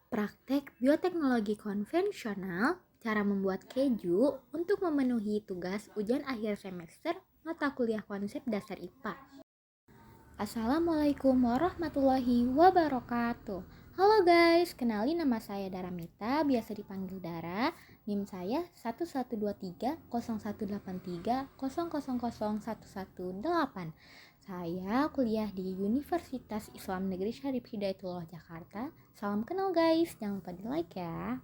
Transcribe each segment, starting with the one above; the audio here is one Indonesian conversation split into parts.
Praktek bioteknologi konvensional, cara membuat keju untuk memenuhi tugas ujian akhir semester mata kuliah konsep dasar IPA. Assalamualaikum warahmatullahi wabarakatuh. Halo guys, kenalin nama saya Daramita, biasa dipanggil Dara. NIM saya 11230183000118. Saya kuliah di Universitas Islam Negeri Syarif Hidayatullah Jakarta. Salam kenal guys, jangan lupa di like ya.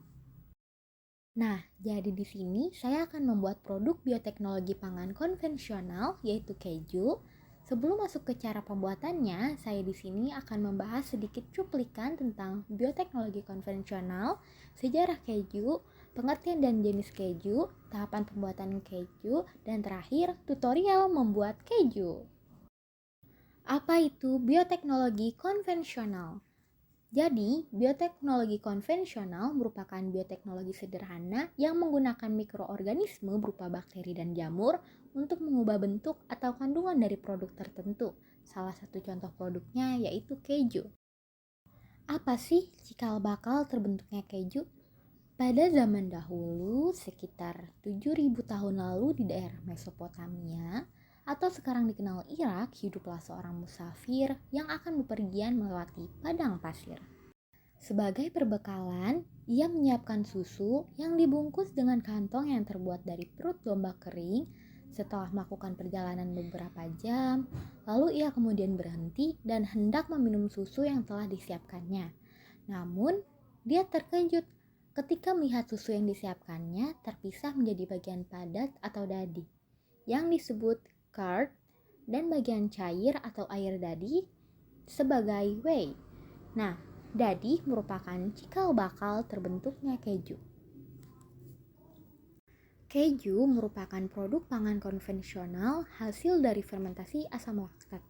Nah, jadi di sini saya akan membuat produk bioteknologi pangan konvensional yaitu keju. Sebelum masuk ke cara pembuatannya, saya di sini akan membahas sedikit cuplikan tentang bioteknologi konvensional, sejarah keju, pengertian dan jenis keju, tahapan pembuatan keju, dan terakhir tutorial membuat keju. Apa itu bioteknologi konvensional? Jadi, bioteknologi konvensional merupakan bioteknologi sederhana yang menggunakan mikroorganisme berupa bakteri dan jamur untuk mengubah bentuk atau kandungan dari produk tertentu. Salah satu contoh produknya yaitu keju. Apa sih cikal bakal terbentuknya keju? Pada zaman dahulu, sekitar 7.000 tahun lalu di daerah Mesopotamia, atau sekarang dikenal Irak, hiduplah seorang musafir yang akan bepergian melewati padang pasir. Sebagai perbekalan, ia menyiapkan susu yang dibungkus dengan kantong yang terbuat dari perut domba kering. Setelah melakukan perjalanan beberapa jam, lalu ia kemudian berhenti dan hendak meminum susu yang telah disiapkannya. Namun, dia terkejut ketika melihat susu yang disiapkannya terpisah menjadi bagian padat atau dadi, yang disebut curd, dan bagian cair atau air dadi sebagai whey. Nah, dadi merupakan cikal bakal terbentuknya keju. Keju merupakan produk pangan konvensional hasil dari fermentasi asam laktat.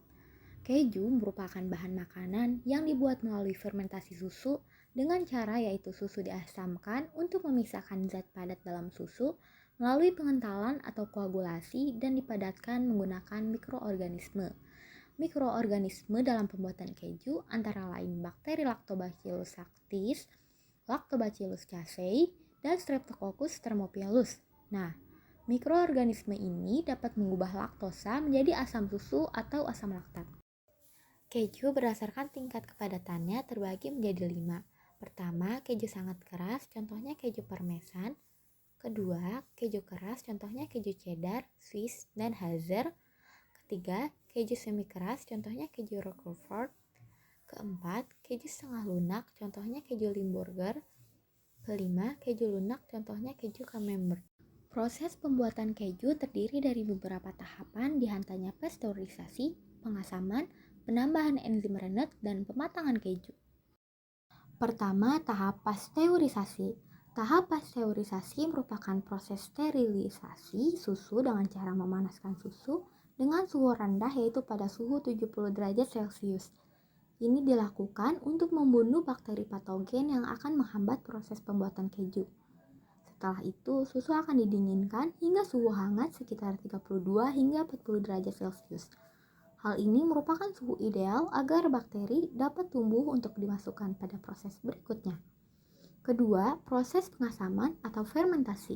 Keju merupakan bahan makanan yang dibuat melalui fermentasi susu dengan cara yaitu susu diasamkan untuk memisahkan zat padat dalam susu melalui pengentalan atau koagulasi dan dipadatkan menggunakan mikroorganisme. Mikroorganisme dalam pembuatan keju antara lain bakteri Lactobacillus lactis, Lactobacillus casei, dan Streptococcus thermophilus. Nah, mikroorganisme ini dapat mengubah laktosa menjadi asam susu atau asam laktat. Keju berdasarkan tingkat kepadatannya terbagi menjadi 5. Pertama, keju sangat keras, contohnya keju parmesan. Kedua, keju keras, contohnya keju cheddar, Swiss, dan Hazer. Ketiga, keju semi keras, contohnya keju Roquefort. Keempat, keju setengah lunak, contohnya keju Limburger. Kelima, keju lunak, contohnya keju Camembert. Proses pembuatan keju terdiri dari beberapa tahapan, diantaranya pasteurisasi, pengasaman, penambahan enzim rennet, dan pematangan keju. Pertama, tahap pasteurisasi. Tahap pasteurisasi merupakan proses sterilisasi susu dengan cara memanaskan susu dengan suhu rendah yaitu pada suhu 70 derajat Celcius. Ini dilakukan untuk membunuh bakteri patogen yang akan menghambat proses pembuatan keju. Setelah itu, susu akan didinginkan hingga suhu hangat sekitar 32 hingga 40 derajat Celcius. Hal ini merupakan suhu ideal agar bakteri dapat tumbuh untuk dimasukkan pada proses berikutnya. Kedua, proses pengasaman atau fermentasi.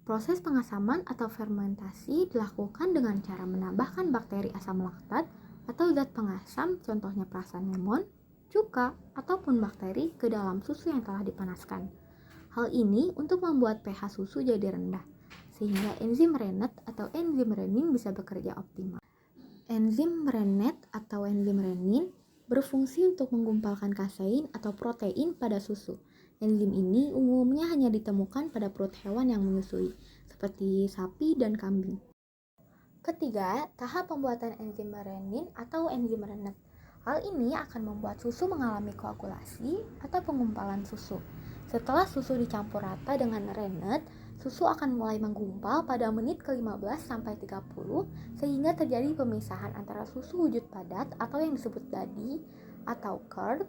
Proses pengasaman atau fermentasi dilakukan dengan cara menambahkan bakteri asam laktat atau zat pengasam, contohnya perasan lemon, cuka, ataupun bakteri ke dalam susu yang telah dipanaskan. Hal ini untuk membuat pH susu jadi rendah, sehingga enzim rennet atau enzim renin bisa bekerja optimal. Enzim rennet atau enzim renin berfungsi untuk menggumpalkan kasein atau protein pada susu. Enzim ini umumnya hanya ditemukan pada perut hewan yang menyusui, seperti sapi dan kambing. Ketiga, tahap pembuatan enzim renin atau enzim rennet. Hal ini akan membuat susu mengalami koagulasi atau penggumpalan susu. Setelah susu dicampur rata dengan rennet, susu akan mulai menggumpal pada menit ke-15 sampai 30 sehingga terjadi pemisahan antara susu wujud padat atau yang disebut dadi atau curd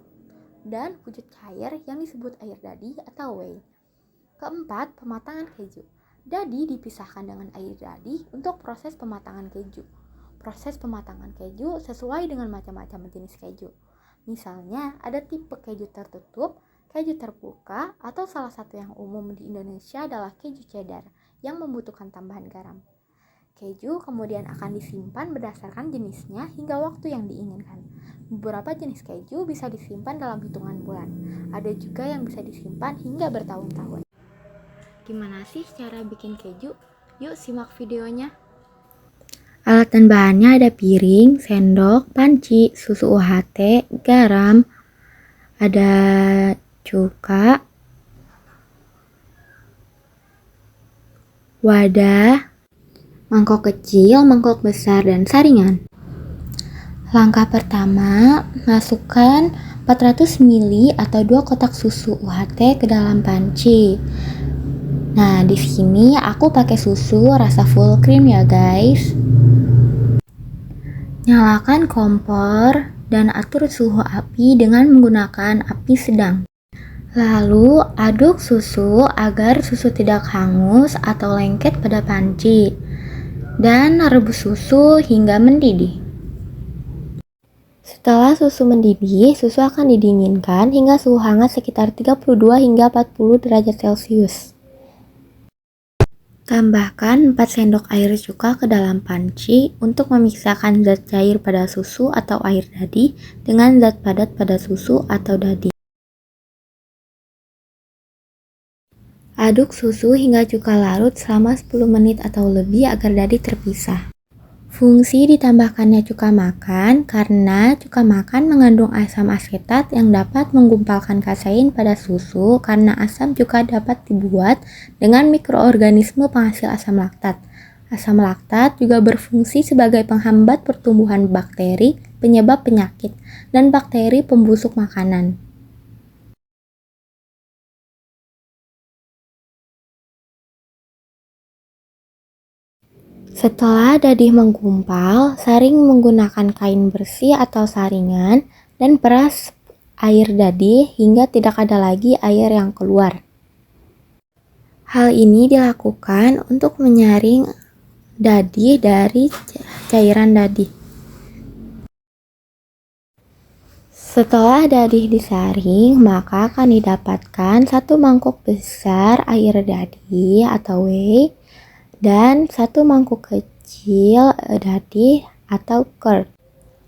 dan wujud cair yang disebut air dadi atau whey. Keempat, pematangan keju. Dadi dipisahkan dengan air dadi untuk proses pematangan keju. Proses pematangan keju sesuai dengan macam-macam jenis keju. Misalnya ada tipe keju tertutup, keju terbuka, atau salah satu yang umum di Indonesia adalah keju cheddar yang membutuhkan tambahan garam. Keju kemudian akan disimpan berdasarkan jenisnya hingga waktu yang diinginkan. Beberapa jenis keju bisa disimpan dalam hitungan bulan. Ada juga yang bisa disimpan hingga bertahun-tahun. Gimana sih cara bikin keju? Yuk simak videonya. Alat dan bahannya ada piring, sendok, panci, susu UHT, garam, ada cuka, wadah, mangkok kecil, mangkok besar, dan saringan. Langkah pertama, masukkan 400 ml atau 2 kotak susu UHT ke dalam panci. Nah, di sini aku pakai susu rasa full cream ya, guys. Nyalakan kompor dan atur suhu api dengan menggunakan api sedang. Lalu aduk susu agar susu tidak hangus atau lengket pada panci. Dan rebus susu hingga mendidih. Setelah susu mendidih, susu akan didinginkan hingga suhu hangat sekitar 32 hingga 40 derajat Celcius. Tambahkan 4 sendok air cuka ke dalam panci untuk memisahkan zat cair pada susu atau air dadi dengan zat padat pada susu atau dadi. Aduk susu hingga cuka larut selama 10 menit atau lebih agar dadi terpisah. Fungsi ditambahkannya cuka makan karena cuka makan mengandung asam asetat yang dapat menggumpalkan kasein pada susu karena asam cuka dapat dibuat dengan mikroorganisme penghasil asam laktat. Asam laktat juga berfungsi sebagai penghambat pertumbuhan bakteri penyebab penyakit dan bakteri pembusuk makanan. Setelah dadih menggumpal, saring menggunakan kain bersih atau saringan dan peras air dadih hingga tidak ada lagi air yang keluar. Hal ini dilakukan untuk menyaring dadih dari cairan dadih. Setelah dadih disaring, maka akan didapatkan 1 mangkuk besar air dadih atau whey dan 1 mangkuk kecil dadih atau curd.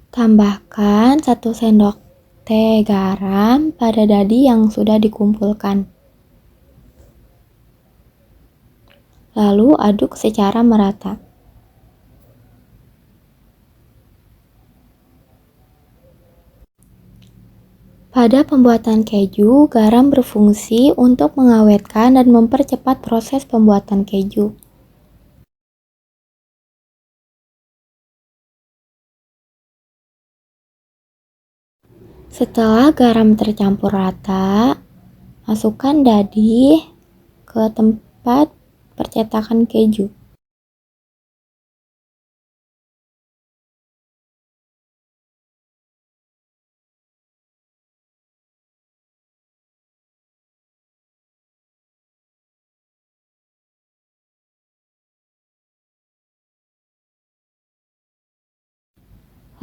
Tambahkan 1 sendok teh garam pada dadih yang sudah dikumpulkan. Lalu aduk secara merata. Pada pembuatan keju, garam berfungsi untuk mengawetkan dan mempercepat proses pembuatan keju. Setelah garam tercampur rata, masukkan dadih ke tempat percetakan keju.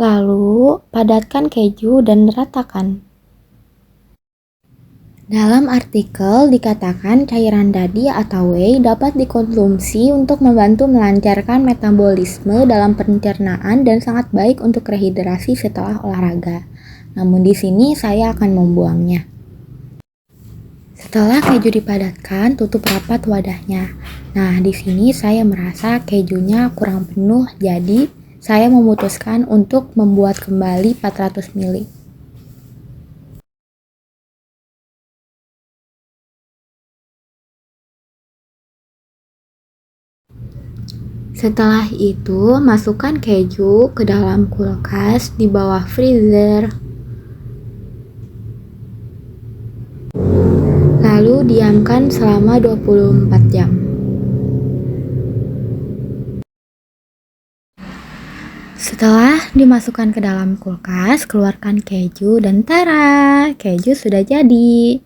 Lalu, padatkan keju dan ratakan. Dalam artikel dikatakan cairan dadih atau whey dapat dikonsumsi untuk membantu melancarkan metabolisme dalam pencernaan dan sangat baik untuk rehidrasi setelah olahraga. Namun di sini saya akan membuangnya. Setelah keju dipadatkan, tutup rapat wadahnya. Nah, di sini saya merasa kejunya kurang penuh, jadi saya memutuskan untuk membuat kembali 400 ml. Setelah itu, masukkan keju ke dalam kulkas di bawah freezer. Lalu diamkan selama 24 jam. Setelah dimasukkan ke dalam kulkas, keluarkan keju dan tara, keju sudah jadi.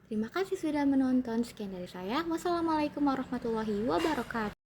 Terima kasih sudah menonton. Sekian dari saya. Wassalamualaikum warahmatullahi wabarakatuh.